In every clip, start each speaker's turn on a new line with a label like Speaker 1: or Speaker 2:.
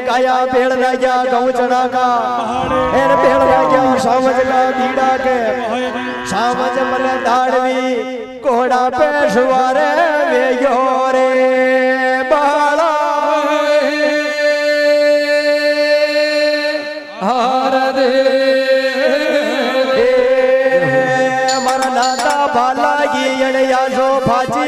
Speaker 1: गाया पेड़ लाया गौ चढ़ा का एन पेड़ लाया सामझ का बीड़ा के सामझ मन दाड़वी कोड़ा पे सुवारे वे योरे बाला हार दे मरना भाला की अड़िया सो फाजी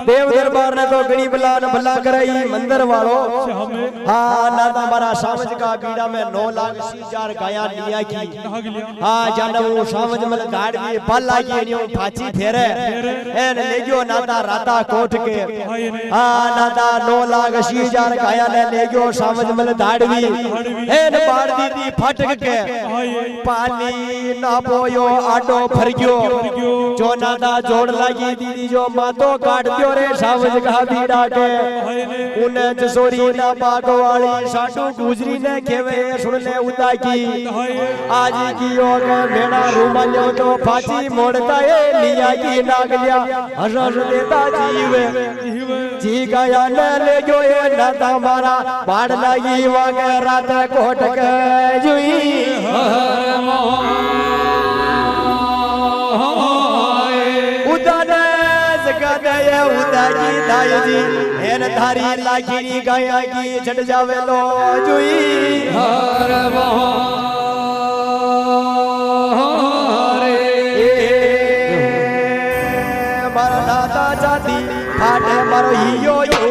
Speaker 1: देव दरबार ने तो गणी बला न भला कराई मंदिर वालो हाँ ना हमारा सामझ का बीड़ा में 9 लाख 80,000 गाया लिया की हाँ जाना वो सामझ में गाड़ भी भला की नियो फाची फेरे एन लेगियो नाता राता कोट के हाँ नाता 9 लाख 80,000 गाया ने लेगियो सामझ में दाड़वी एन बाड़ दी थी फटक के पानी ना पोयो आडो भर गयो जो नाता जोड़ लगी दीदी जो मातो काट दियो रे सावज का बीड़ा के उन्हें जसोरी ना बागवाली साडू गुजरी ने केवे सुन ले उदा की आज की योग मेरा रूमालियो तो फाची मोड़ता है लिया की नाग लिया हरस देता जीवे जी गया न ले जो ये न हमारा बाढ़ लगी वागे रात कोट के जुई उदागी दायजी एन धारी लागी गाया की छट जावे लो जुई हर मारा दादा जाती फाटे मारो हियो यो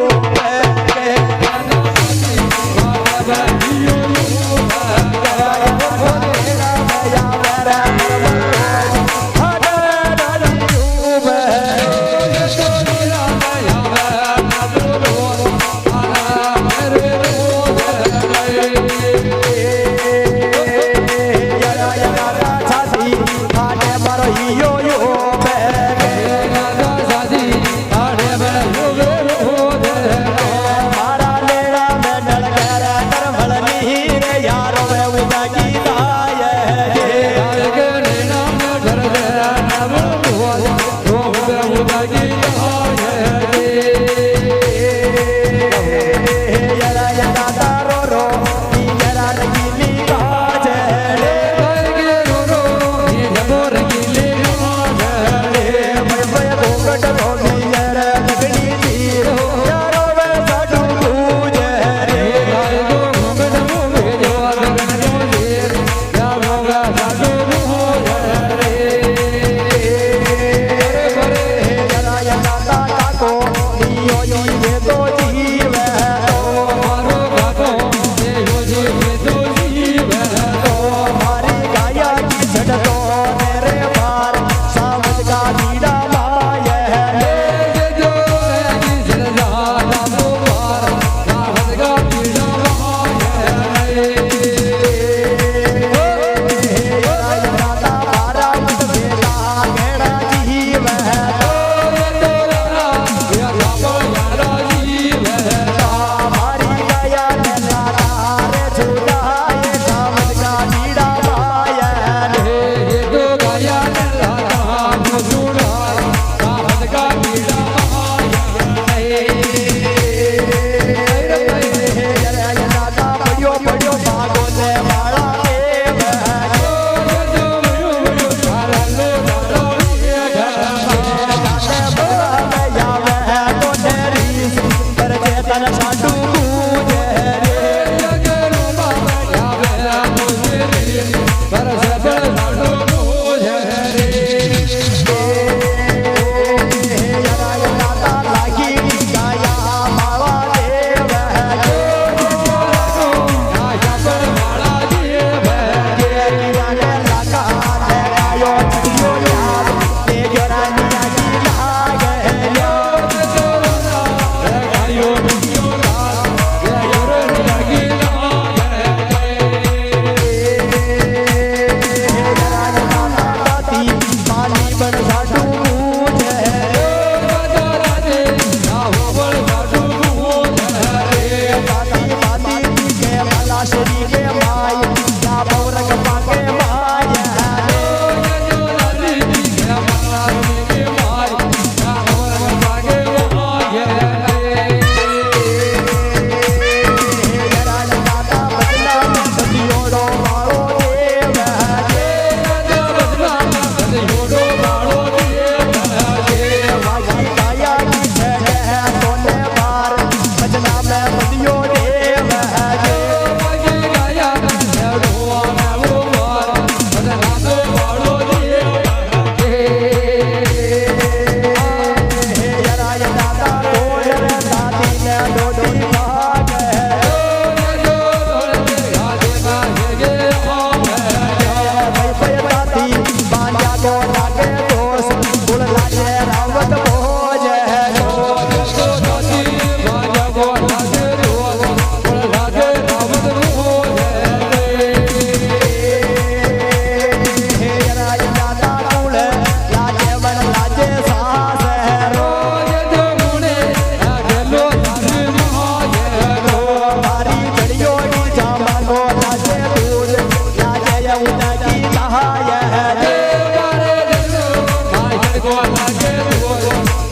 Speaker 2: લાગે રે